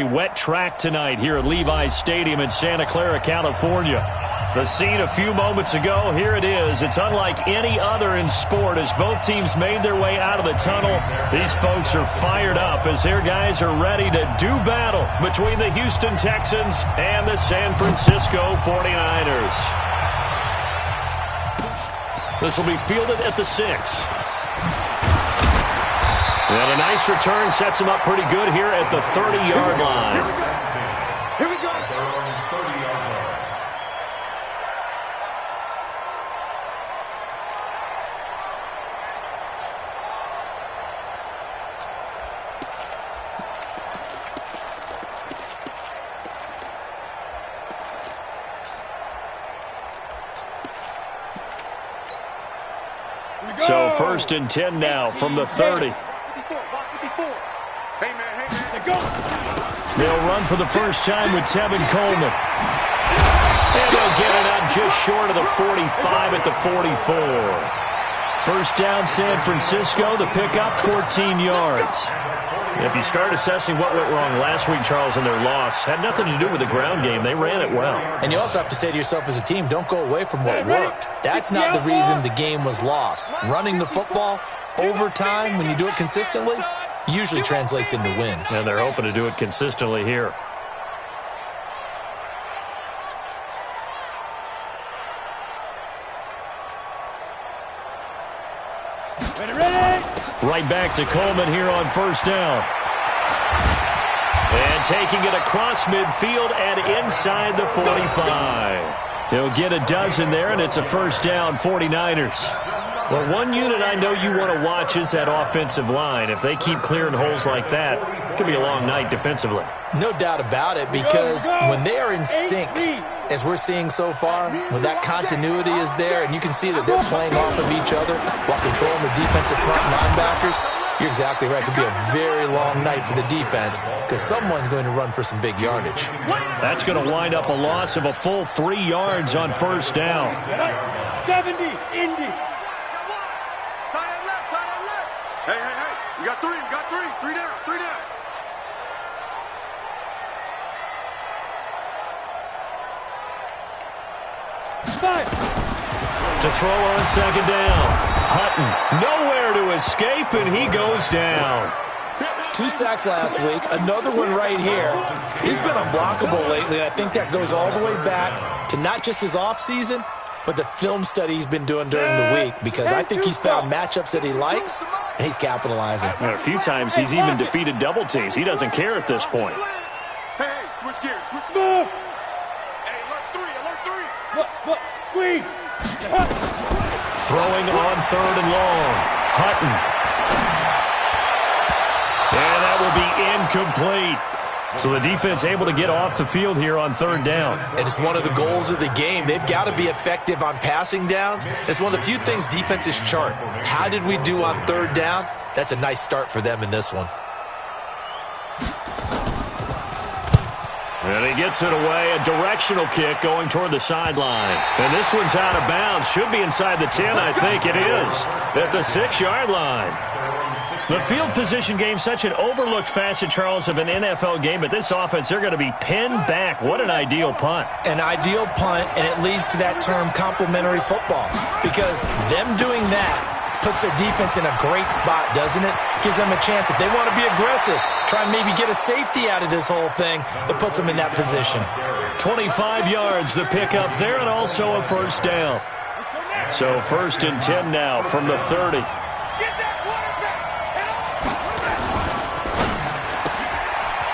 very wet track tonight here at Levi's Stadium in Santa Clara, California. The scene a few moments ago, here it is. It's unlike any other in sport as both teams made their way out of the tunnel. These folks are fired up as their guys are ready to do battle between the Houston Texans and the San Francisco 49ers. This will be fielded at the 6. And a nice return sets him up pretty good here at the 30-yard line. Here we go. So 1st and 10 now from the 30. They'll run for the first time with Tevin Coleman. And they'll get it out just short of the 45 at the 44. First down, San Francisco. The pickup, 14 yards. If you start assessing what went wrong last week, Charles, in their loss, had nothing to do with the ground game. They ran it well. And you also have to say to yourself as a team, don't go away from what worked. That's not the reason the game was lost. Running the football over time, when you do it consistently, usually translates into wins. And they're hoping to do it consistently here. Right back to Coleman here on first down. And taking it across midfield and inside the 45. He'll get a dozen there, and it's a first down, 49ers. Well, one unit I know you want to watch is that offensive line. If they keep clearing holes like that, it could be a long night defensively. No doubt about it, because when they are in sync, as we're seeing so far, when that continuity is there and you can see that they're playing off of each other while controlling the defensive front linebackers, you're exactly right. It could be a very long night for the defense because someone's going to run for some big yardage. That's going to wind up a loss of a full 3 yards on first down. 70, Indy. Hey, you got three, three down. To throw on second down. Hutton nowhere to escape, and he goes down. 2 sacks last week, another one right here. He's been unblockable lately, and I think that goes all the way back to not just his offseason, but the film study he's been doing during the week, because I think he's found matchups that he likes, and he's capitalizing. And a few times he's even defeated double teams. He doesn't care at this point. Hey, switch gears, switch move. Hey, alert three. Look, squeeze. Throwing on third and long. Hutton. And that will be incomplete. So the defense able to get off the field here on third down. And it's one of the goals of the game. They've got to be effective on passing downs. It's one of the few things defenses chart. How did we do on third down? That's a nice start for them in this one. And he gets it away, a directional kick going toward the sideline. And this one's out of bounds. Should be inside the 10, I think it is, at the 6-yard line. The field position game, such an overlooked facet, Charles, of an NFL game. But this offense, they're going to be pinned back. What an ideal punt. An ideal punt, and it leads to that term complementary football. Because them doing that puts their defense in a great spot, doesn't it? Gives them a chance. If they want to be aggressive, try and maybe get a safety out of this whole thing, it puts them in that position. 25 yards, the pickup there, and also a first down. So 1st and 10 now from the 30.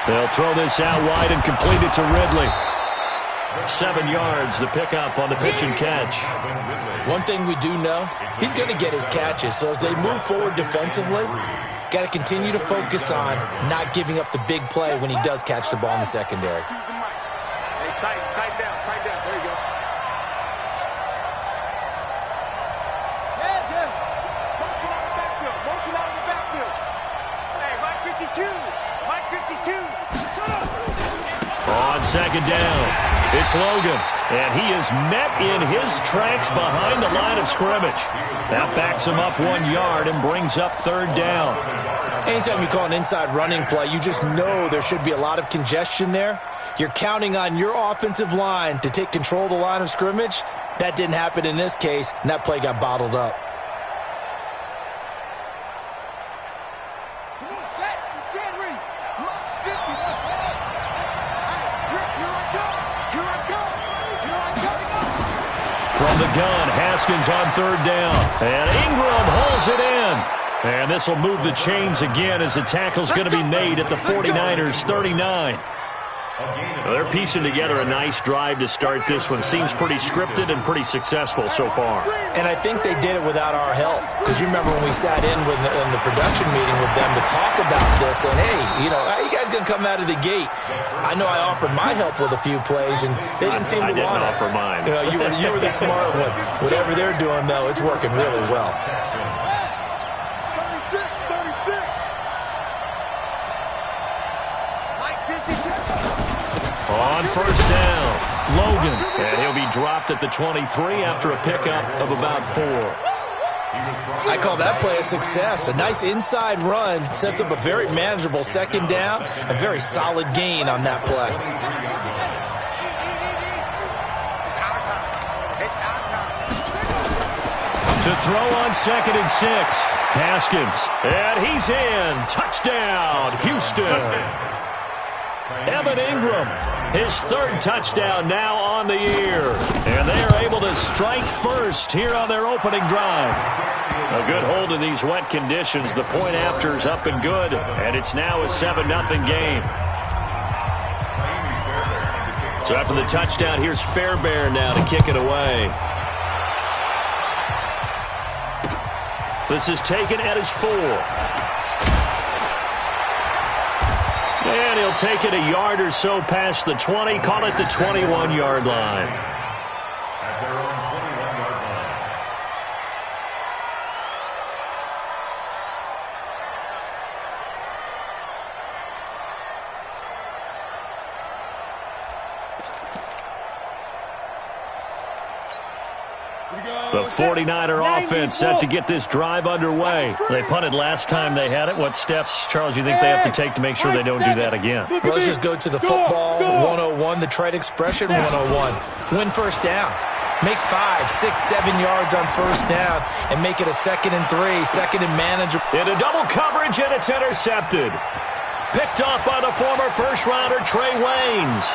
They'll throw this out wide and complete it to Ridley. 7 yards, the pickup on the pitch and catch. One thing we do know, he's going to get his catches. So as they move forward defensively, got to continue to focus on not giving up the big play when he does catch the ball in the secondary. Hey, tight down. There you go. Yeah. Motion out of the backfield. Hey, Mike 52. On second down. It's Logan, and he is met in his tracks behind the line of scrimmage. That backs him up 1 yard and brings up third down. Anytime you call an inside running play, you just know there should be a lot of congestion there. You're counting on your offensive line to take control of the line of scrimmage. That didn't happen in this case, and that play got bottled up. From the gun, Haskins on third down. And Ingram holds it in. And this will move the chains again as the tackle's going to be made at the 49ers' 39. Well, they're piecing together a nice drive to start this one. Seems pretty scripted and pretty successful so far. And I think they did it without our help. Because you remember when we sat in the production meeting with them to talk about this, and hey, you know, how you guys going to come out of the gate? I know I offered my help with a few plays, and they didn't seem to want it. I didn't offer mine. You know, you were the smart one. Whatever they're doing, though, it's working really well. On first down, Logan. And he'll be dropped at the 23 after a pickup of about 4. I call that play a success. A nice inside run sets up a very manageable second down. A very solid gain on that play. To throw on 2nd and 6. Haskins. And he's in. Touchdown, Houston. Evan Ingram, his 3rd touchdown now on the year. And they are able to strike first here on their opening drive. A good hold in these wet conditions. The point after is up and good. And it's now a 7-0 game. So after the touchdown, here's Fairbairn now to kick it away. This is taken at his 4. And he'll take it a yard or so past the 20. Call it the 21-yard line. At their own 21-yard line. The 49er offense set to get this drive underway. They punted last time they had it. What steps, Charles, you think they have to take to make sure they don't do that again? Well, let's just go to the football 101, the trite expression 101. Win first down. Make 5, 6, 7 yards on first down and make it a 2nd and 3, 2nd and manageable. Into double coverage, and it's intercepted. Picked off by the former first-rounder Trey Waynes.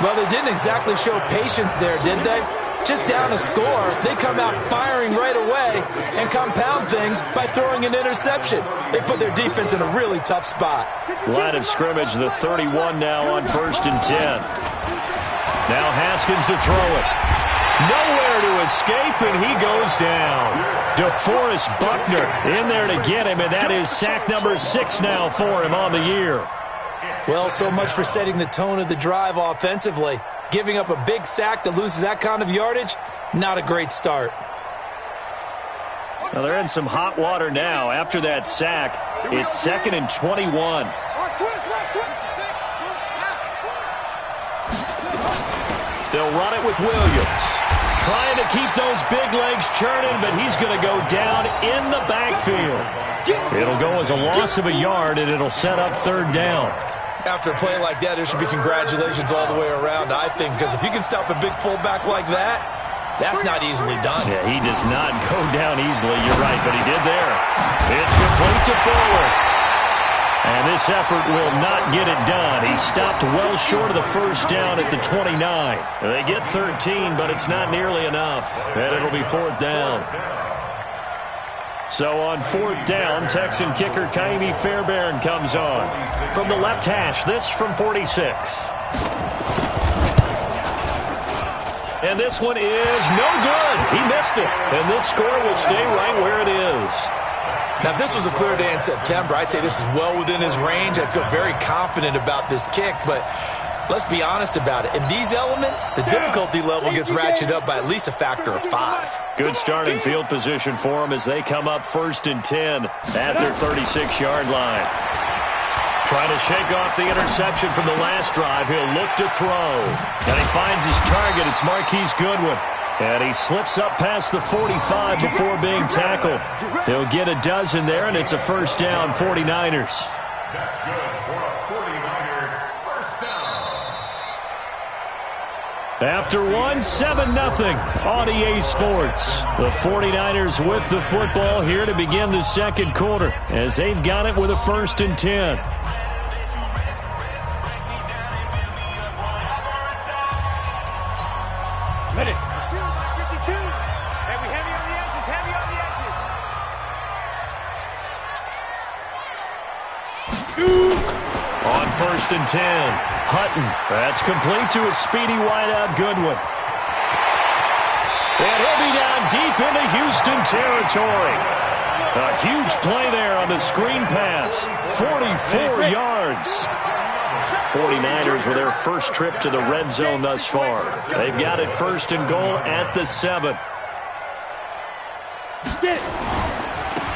Well, they didn't exactly show patience there, did they? Just down a score, they come out firing right away and compound things by throwing an interception. They put their defense in a really tough spot. Line of scrimmage, the 31 now on 1st and 10. Now Haskins to throw it. Nowhere to escape, and he goes down. DeForest Buckner in there to get him, and that is sack number 6 now for him on the year. Well, so much for setting the tone of the drive offensively. Giving up a big sack that loses that kind of yardage, not a great start. Now they're in some hot water now. After that sack, it's 2nd and 21. They'll run it with Williams. Trying to keep those big legs churning, but he's going to go down in the backfield. It'll go as a loss of a yard, and it'll set up 3rd down. After a play like that, there should be congratulations all the way around, I think, because if you can stop a big fullback like that, that's not easily done. Yeah, he does not go down easily. You're right, but he did there. It's complete to forward. And this effort will not get it done. He stopped well short of the first down at the 29. They get 13, but it's not nearly enough. And it'll be 4th down. So on 4th down, Texan kicker Kaimi Fairbairn comes on. From the left hash, this from 46. And this one is no good. He missed it. And this score will stay right where it is. Now, if this was a clear day in September, I'd say this is well within his range. I feel very confident about this kick, but let's be honest about it. In these elements, the difficulty level gets ratcheted up by at least a factor of 5. Good starting field position for them as they come up 1st and 10 at their 36-yard line. Trying to shake off the interception from the last drive. He'll look to throw. And he finds his target. It's Marquise Goodwin. And he slips up past the 45 before being tackled. He'll get a dozen there, and it's a first down, 49ers. That's good for a 49er first down. After one, 7-0 on EA Sports. The 49ers with the football here to begin the second quarter as they've got it with a 1st and 10. Ready. 52. And we heavy on the edges, heavy on the edges. 2. On 1st and 10, Hutton. That's complete to a speedy wideout Goodwin. And he'll be down deep into Houston territory. A huge play there on the screen pass. 44 yards. 49ers with their first trip to the red zone thus far. They've got it 1st and goal at the 7.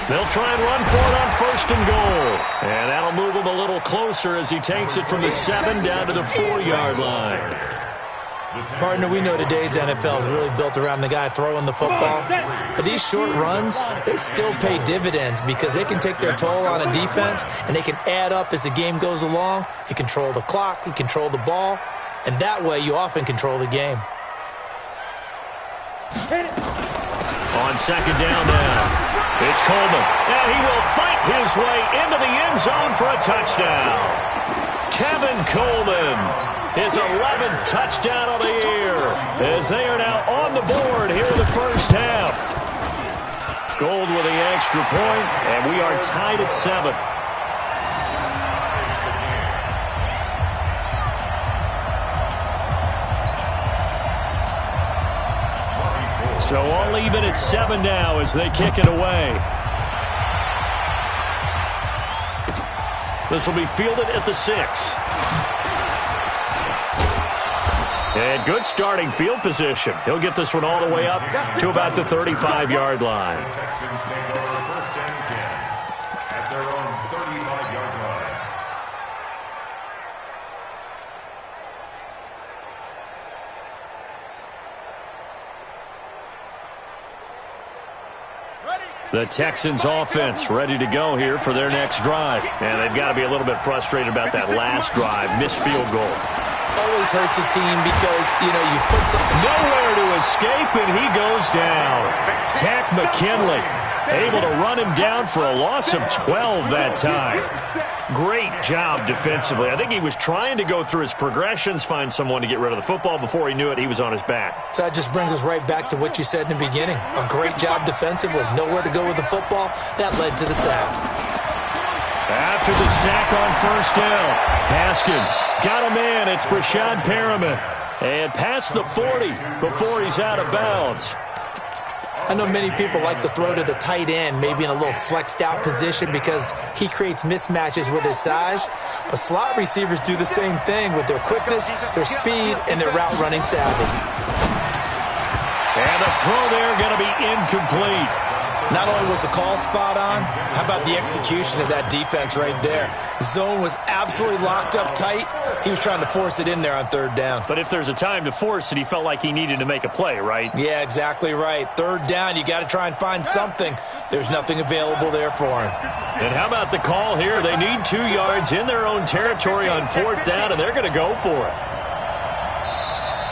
They'll try and run for it on 1st and goal. And that'll move him a little closer as he takes it from the 7 down to the 4-yard line. Partner, we know today's NFL is really built around the guy throwing the football. But these short runs, they still pay dividends because they can take their toll on a defense and they can add up as the game goes along. You control the clock, you control the ball, and that way you often control the game. On 2nd down now, it's Coleman. And he will fight his way into the end zone for a touchdown. Tevin Coleman, his 11th touchdown of the year, as they are now on the board here in the first half. Gold with the extra point, and we are tied at 7. So all even at 7 now as they kick it away. This will be fielded at the 6. And good starting field position. He'll get this one all the way up to about the 35-yard line. Texans take over 1st and 10 at their own 35-yard line. The Texans offense ready to go here for their next drive. And they've got to be a little bit frustrated about that last drive. Missed field goal. Always hurts a team because, you put some... Nowhere to escape, and he goes down. Tack McKinley able to run him down for a loss of 12 that time. Great job defensively. I think he was trying to go through his progressions, find someone to get rid of the football. Before he knew it, he was on his back. So that just brings us right back to what you said in the beginning. A great job defensively. Nowhere to go with the football. That led to the sack. After the sack on 1st down, Haskins got a man. It's Brashad Perriman. And past the 40 before he's out of bounds. I know many people like to throw to the tight end, maybe in a little flexed out position because he creates mismatches with his size. But slot receivers do the same thing with their quickness, their speed, and their route running savvy. And the throw there going to be incomplete. Not only was the call spot on, how about the execution of that defense right there? Zone was absolutely locked up tight. He was trying to force it in there on 3rd down. But if there's a time to force it, he felt like he needed to make a play, right? Yeah, exactly right. 3rd down, you got to try and find something. There's nothing available there for him. And how about the call here? They need 2 yards in their own territory on 4th down, and they're going to go for it.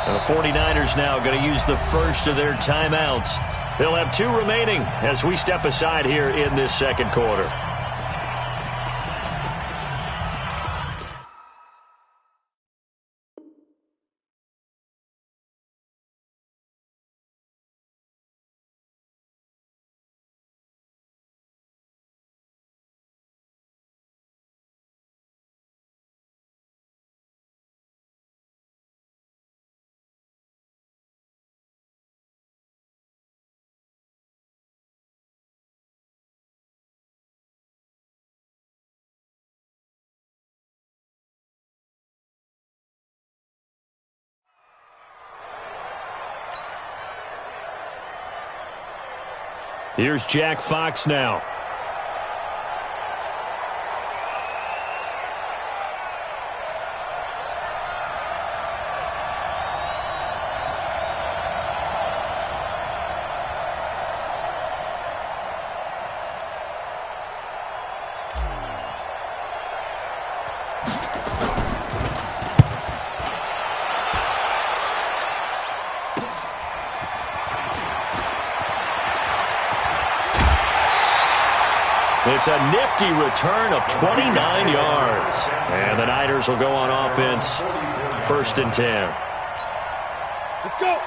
And the 49ers now going to use the first of their timeouts. They'll have 2 remaining as we step aside here in this second quarter. Here's Jack Fox now. It's a nifty return of 29 yards. And the Niners will go on offense, 1st and 10.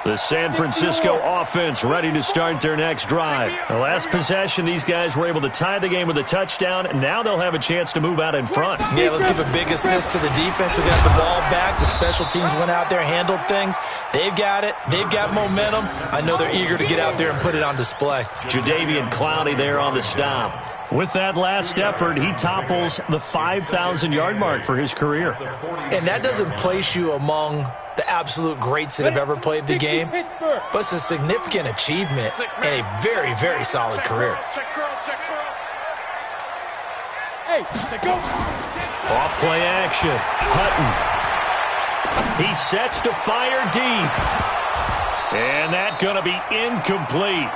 The San Francisco offense ready to start their next drive. The last possession, these guys were able to tie the game with a touchdown, and now they'll have a chance to move out in front. Yeah, let's give a big assist to the defense who got the ball back. The special teams went out there, handled things. They've got it. They've got momentum. I know they're eager to get out there and put it on display. Jadeveon Clowney there on the stop. With that last effort, he topples the 5,000-yard mark for his career. And that doesn't place you among the absolute greats that have ever played the game, but it's a significant achievement and a very, very solid career. Off play action. Hutton. He sets to fire deep. And that's going to be incomplete.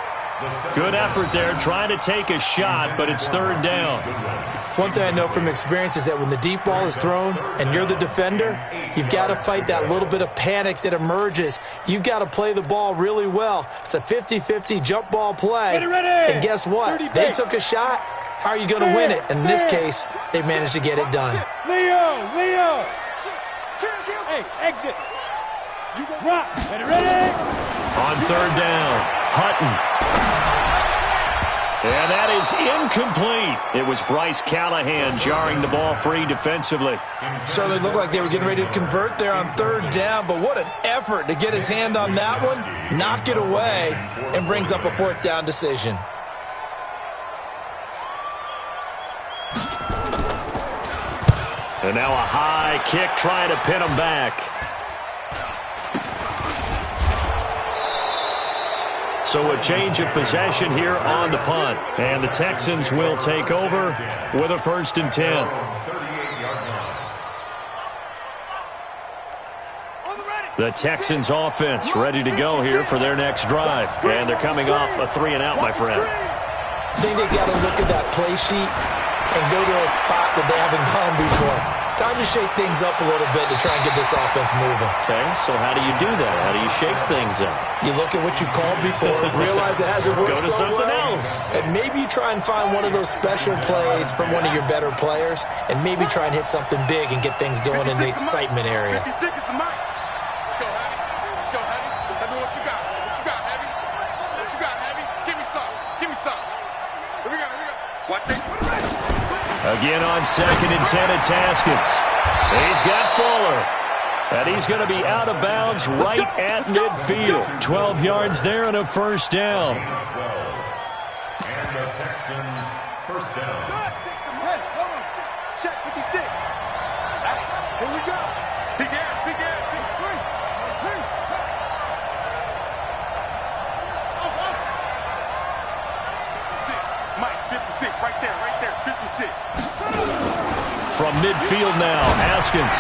Good effort there, trying to take a shot, but it's 3rd down. One thing I know from experience is that when the deep ball is thrown and you're the defender, you've got to fight that little bit of panic that emerges. You've got to play the ball really well. It's a 50-50 jump ball play. And guess what? They took a shot. How are you going to win it? And in this case, they managed to get it done. Leo! Hey, exit. Rock. Ready? On 3rd down, Hutton. And that is incomplete. It was Bryce Callahan jarring the ball free defensively. Certainly looked like they were getting ready to convert there on 3rd down, but what an effort to get his hand on that one, knock it away, and brings up a 4th down decision. And now a high kick trying to pin him back. So a change of possession here on the punt. And the Texans will take over with a 1st and 10. The Texans offense ready to go here for their next drive. And they're coming off a 3-and-out, my friend. I think they've got to look at that play sheet and go to a spot that they haven't gone before. Time to shake things up a little bit to try and get this offense moving. Okay, so how do you do that? How do you shake things up? You look at what you called before, realize it hasn't worked Go to so something well, else. and maybe you try and find one of those special plays from one of your better players, and maybe try and hit something big and get things going in the excitement area. 56 is the mic. Let's go, Heavy. Let's go, Heavy. Let me know what you got. What you got, Heavy? What you got, Heavy? Give me some. Give me some. Here we go. Watch it. Again on 2nd and 10, it's Haskins. He's got Fuller. And he's going to be out of bounds right at midfield. 12 yards there and a 1st down. And the Texans 1st down. Hey, hold on. Check 56. Hey, here we go. Big air. 56, right there, 56. From midfield now, Haskins.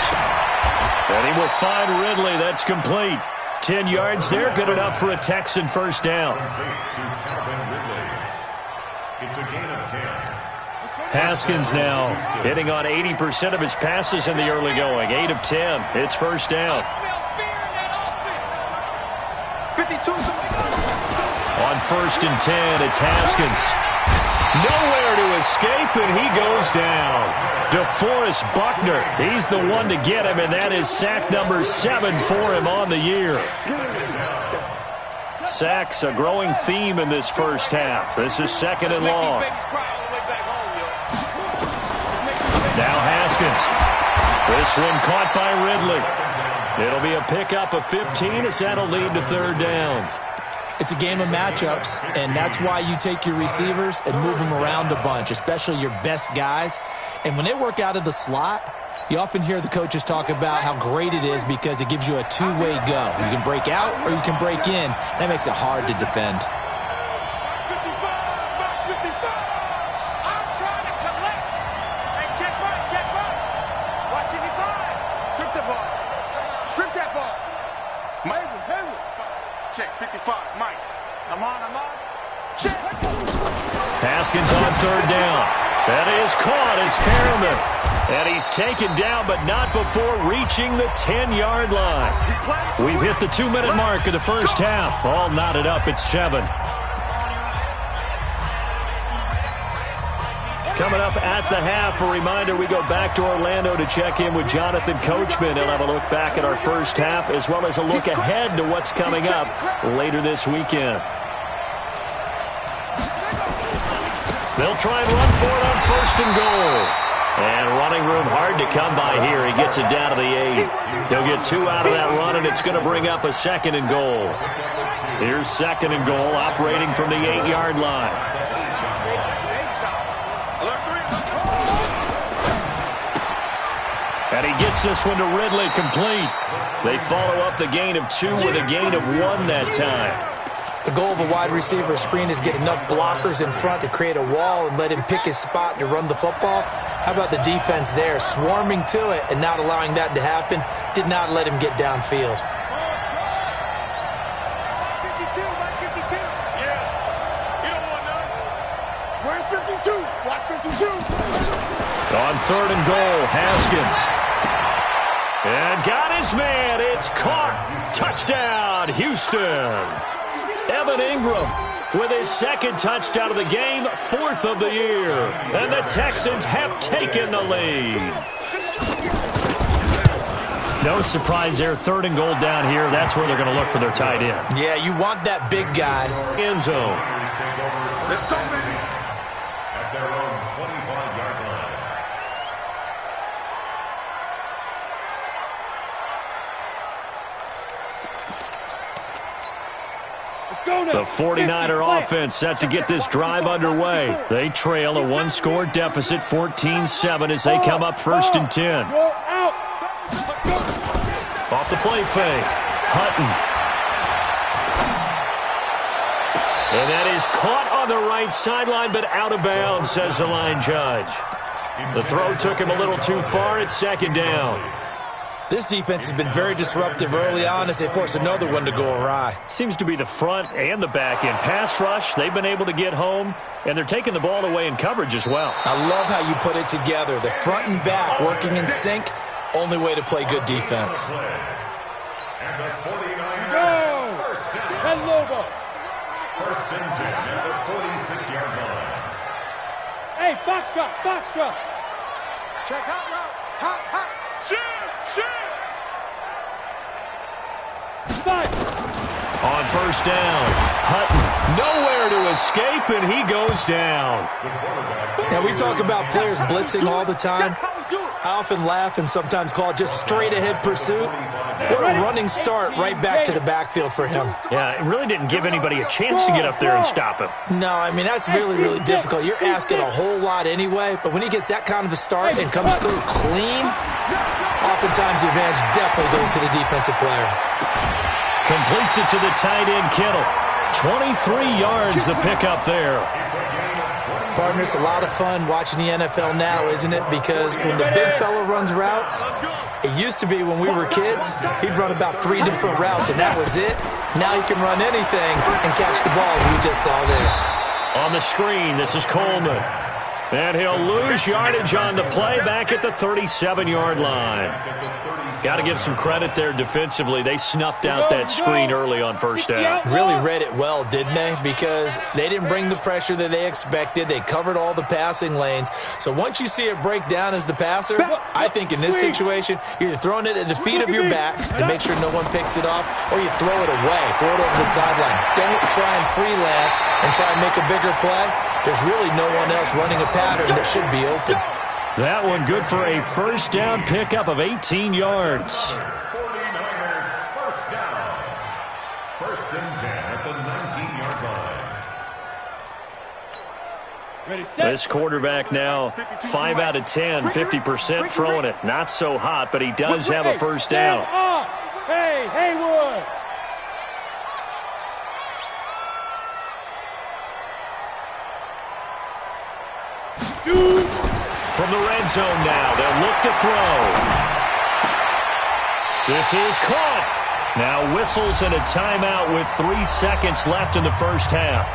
And he will find Ridley. That's complete. 10 yards there, good enough for a Texan 1st down. It's a gain of 10. Haskins now hitting on 80% of his passes in the early going. 8 of 10. It's 1st down. 52. On 1st and 10, it's Haskins. Nowhere to escape, and he goes down. DeForest Buckner, he's the one to get him, and that is sack number 7 for him on the year. Sacks, a growing theme in this first half. This is 2nd and long. Now Haskins. This one caught by Ridley. It'll be a pickup of 15 as that'll lead to 3rd down. It's a game of matchups, and that's why you take your receivers and move them around a bunch, especially your best guys. And when they work out of the slot, you often hear the coaches talk about how great it is because it gives you a two-way go. You can break out or you can break in. That makes it hard to defend. 55, 55. I'm trying to collect. Hey, check right. Watch it, 5. Strip that ball. Strip that ball. Mike, check 55, Mike. I'm on. Check. Haskins on 3rd down. That is caught. It's Perriman. And he's taken down, but not before reaching the 10-yard line. We've hit the 2-minute mark of the first half. All knotted up at 7. Coming up at the half, a reminder, we go back to Orlando to check in with Jonathan Coachman. He'll have a look back at our first half as well as a look ahead to what's coming up later this weekend. They'll try and run for it on first and goal. And running room hard to come by here. He gets it down to the 8. He'll get 2 out of that run, and it's going to bring up a second and goal. Here's second and goal, operating from the 8-yard line. And he gets this one to Ridley, complete. They follow up the gain of 2 with a gain of 1 that time. The goal of a wide receiver screen is get enough blockers in front to create a wall and let him pick his spot to run the football. How about the defense there, swarming to it and not allowing that to happen? Did not let him get downfield. 52, Mike 52. Yeah. You don't want none. Where's 52? Watch 52. On third and goal, Haskins. And got his man. It's caught. Touchdown, Houston. Evan Ingram with his second touchdown of the game, 4th of the year. And the Texans have taken the lead. No surprise there. Third and goal down here. That's where they're going to look for their tight end. Yeah, you want that big guy. End zone. Let's go, baby. At their own 25-yard line. The 49er offense set to get this drive underway. They trail a 1-score deficit, 14-7, as they come up first and 10. Off the play fake. Hutton. And that is caught on the right sideline, but out of bounds, says the line judge. The throw took him a little too far. It's second down. This defense has been very disruptive early on as they force another one to go awry. Seems to be the front and the back end. Pass rush, they've been able to get home, and they're taking the ball away in coverage as well. I love how you put it together. The front and back working in sync, only way to play good defense. And the 49ers. Go! First down. Ken Lobo. First and 10 at the 46-yard line. Hey, foxtrot, foxtrot. Check out route. Hot, hot. Shit, shit. Fight. On first down, Hutton nowhere to escape, and he goes down. Now, we talk about players blitzing all the time. I often laugh and sometimes call it just straight-ahead pursuit. What a running start right back to the backfield for him. Yeah, it really didn't give anybody a chance to get up there and stop him. No, I mean, that's really, really difficult. You're asking a whole lot anyway, but when he gets that kind of a start and comes through clean, oftentimes the advantage definitely goes to the defensive player. Completes it to the tight end, Kittle. 23 yards the pickup there. Partner, it's a lot of fun watching the NFL now, isn't it? Because when the big fella runs routes, it used to be when we were kids, he'd run about 3 different routes, and that was it. Now he can run anything and catch the balls we just saw there. On the screen, this is Coleman. And he'll lose yardage on the play back at the 37-yard line. Got to give some credit there defensively. They snuffed out that screen early on first down. Really read it well, didn't they? Because they didn't bring the pressure that they expected. They covered all the passing lanes. So once you see it break down as the passer, I think in this situation, you're either throwing it at the feet of your back to make sure no one picks it off, or you throw it away, throw it over the sideline. Don't try and freelance and try and make a bigger play. There's really no one else running a pattern that should be open. That one good for a first down pickup of 18 yards. 49ers first down. First and 10 at the 19-yard line. Ready, set. This quarterback now 5 out of 10, 50% throwing it. Not so hot, but he does have a first down. Hey, Haywood. Shoot. From the red zone now, they'll look to throw. This is caught. Now whistles and a timeout with 3 seconds left in the first half.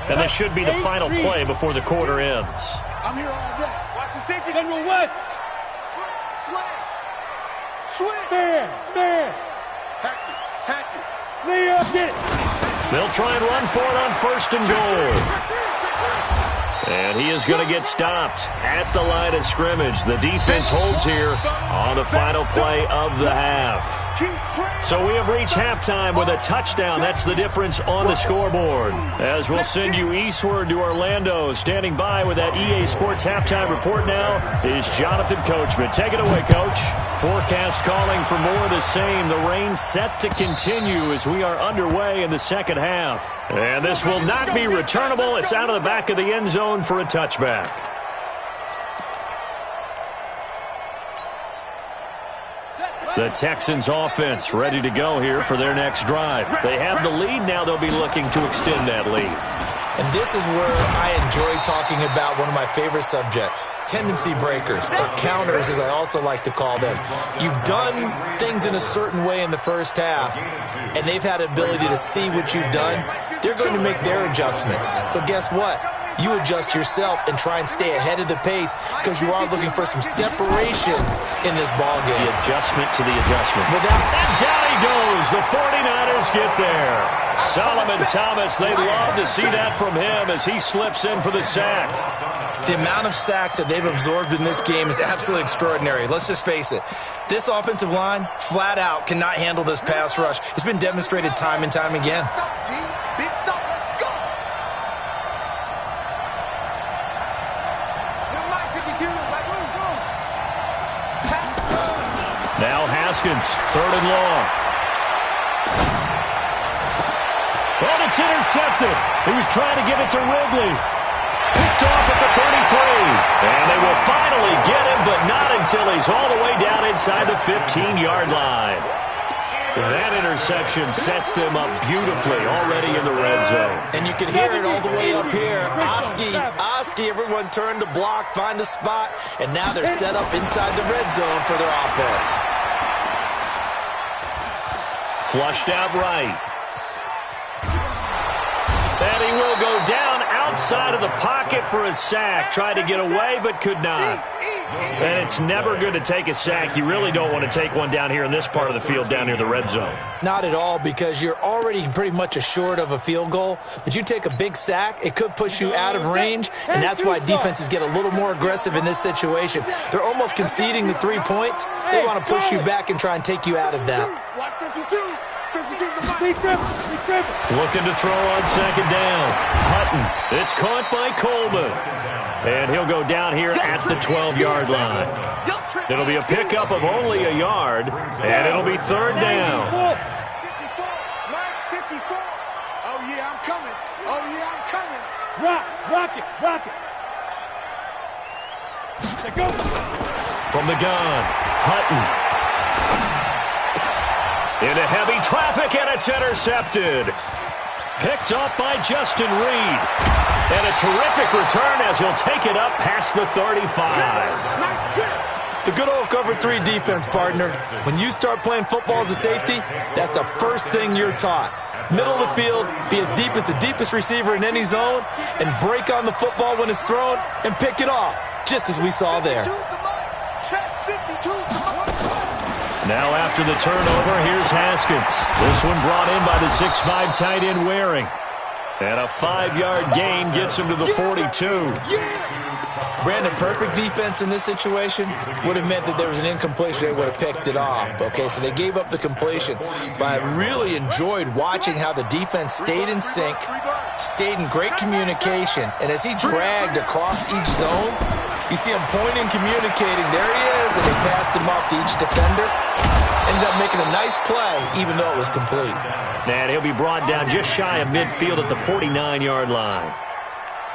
And this should be the final play before the quarter ends. I'm here all day. Watch the safety. General West. Swing. Stand. Hatchet. Lay up, get it. They'll try and run for it on 1st and goal. And he is going to get stopped at the line of scrimmage. The defense holds here on the final play of the half. So we have reached halftime with a touchdown. That's the difference on the scoreboard. As we'll send you eastward to Orlando. Standing by with that EA Sports halftime report now is Jonathan Coachman. Take it away, Coach. Forecast calling for more of the same. The rain set to continue as we are underway in the second half. And this will not be returnable. It's out of the back of the end zone for a touchback. The Texans offense ready to go here for their next drive. They have the lead. Now they'll be looking to extend that lead. And this is where I enjoy talking about one of my favorite subjects, tendency breakers, or counters as I also like to call them. You've done things in a certain way in the first half, and they've had the ability to see what you've done. They're going to make their adjustments. So guess what? You adjust yourself and try and stay ahead of the pace because you are looking for some separation in this ball game. The adjustment to the adjustment. And down he goes. The 49ers get there. Solomon Thomas, they love to see that from him as he slips in for the sack. The amount of sacks that they've absorbed in this game is absolutely extraordinary. Let's just face it. This offensive line, flat out, cannot handle this pass rush. It's been demonstrated time and time again. Big stop. Let's go. Now Haskins, 3rd and long. Oh, it's intercepted. He was trying to get it to Ridley. Picked off at the 33. And they will finally get him, but not until he's all the way down inside the 15-yard line. That interception sets them up beautifully already in the red zone. And you can hear it all the way up here. Oski, everyone turned to block, find a spot, and now they're set up inside the red zone for their offense. Flushed out right. And he will go down outside of the pocket for a sack. Tried to get away, but could not. And it's never good to take a sack. You really don't want to take one down here in this part of the field, down near the red zone. Not at all, because you're already pretty much assured of a field goal. But you take a big sack, it could push you out of range, and that's why defenses get a little more aggressive in this situation. They're almost conceding the 3 points. They want to push you back and try and take you out of that. Looking to throw on 2nd down. Hutton. It's caught by Coleman. And he'll go down here at the 12-yard line. It'll be a pickup of only a yard, and it'll be 3rd down. 54. Oh, yeah, I'm coming. Rock it. Go. From the gun, Hutton. Into heavy traffic, and it's intercepted. Picked up by Justin Reed. And a terrific return as he'll take it up past the 35. The good old cover 3 defense, partner. When you start playing football as a safety, that's the first thing you're taught. Middle of the field, be as deep as the deepest receiver in any zone, and break on the football when it's thrown and pick it off, just as we saw there. Now after the turnover, here's Haskins. This one brought in by the 6'5" tight end Waring. And a 5-yard gain gets him to the 42. Brandon, perfect defense in this situation would have meant that there was an incompletion. They would have picked it off. Okay, so they gave up the completion. But I really enjoyed watching how the defense stayed in sync, stayed in great communication. And as he dragged across each zone, you see him pointing, communicating. There he is, and they passed him off to each defender. Ended up making a nice play, even though it was complete. And he'll be brought down just shy of midfield at the 49-yard line.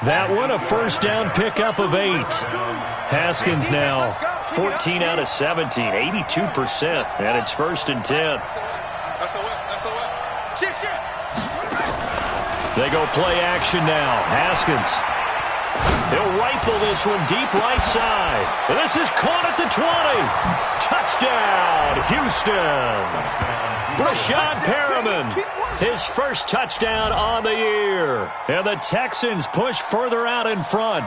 That one, a 1st down pickup of 8. Haskins now 14 out of 17, 82%, and it's 1st and 10. They go play action now. Haskins. He'll rifle this one deep right side. And this is caught at the 20. Touchdown, Houston. Brashad Perriman, his first first touchdown on the year. And the Texans push further out in front.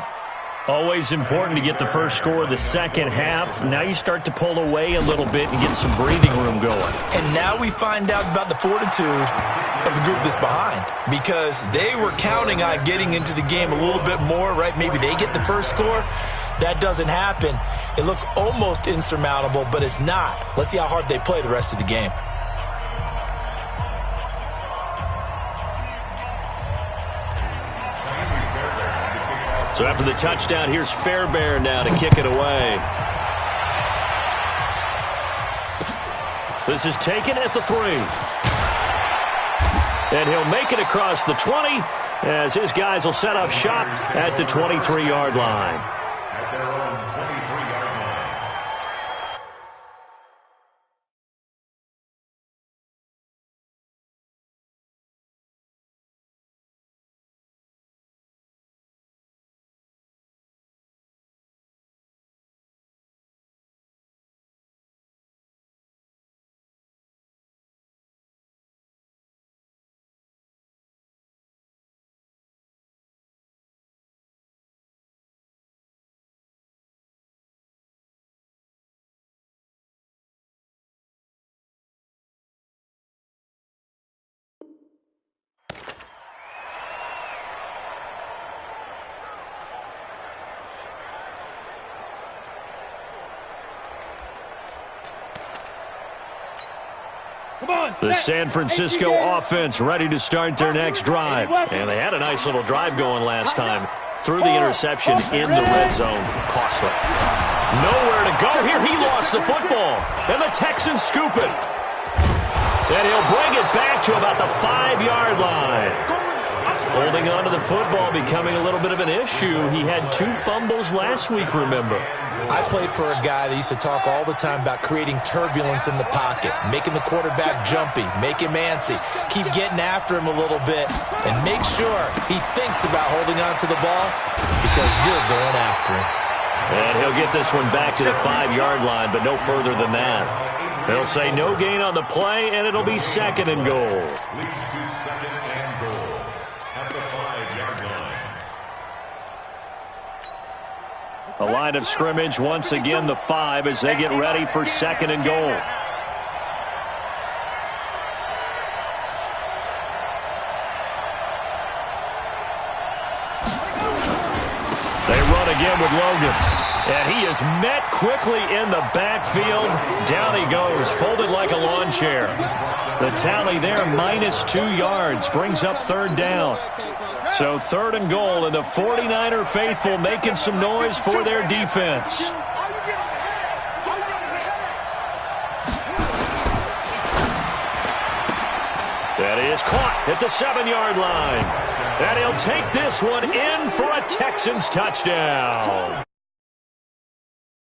Always important to get the first score of the second half. Now you start to pull away a little bit and get some breathing room going. And now we find out about the fortitude of the group that's behind, because they were counting on getting into the game a little bit more, right? Maybe they get the first score. That doesn't happen. It looks almost insurmountable, but it's not. Let's see how hard they play the rest of the game. So after the touchdown, here's Fairbairn now to kick it away. This is taken at the 3. And he'll make it across the 20 as his guys will set up shop at the 23-yard line. At their own 23-yard line. The San Francisco offense ready to start their next drive. And they had a nice little drive going last time. Threw the interception in the red zone. Costly. Nowhere to go here. He lost the football. And the Texans scoop it. And he'll bring it back to about the 5-yard line. Holding on to the football becoming a little bit of an issue. He had 2 fumbles last week, remember. I played for a guy that used to talk all the time about creating turbulence in the pocket, making the quarterback jumpy, make him antsy, keep getting after him a little bit, and make sure he thinks about holding on to the ball because you're going after him. And he'll get this one back to the 5-yard line, but no further than that. They'll say no gain on the play, and it'll be 2nd and goal. Leads to 2nd and goal at the 5-yard line. A line of scrimmage, once again the 5 as they get ready for 2nd and goal. They run again with Logan. And he is met quickly in the backfield. Down he goes, folded like a lawn chair. The tally there, -2 yards, brings up 3rd down. So 3rd and goal, and the 49er faithful making some noise for their defense. That is caught at the 7-yard line. And he'll take this one in for a Texans touchdown.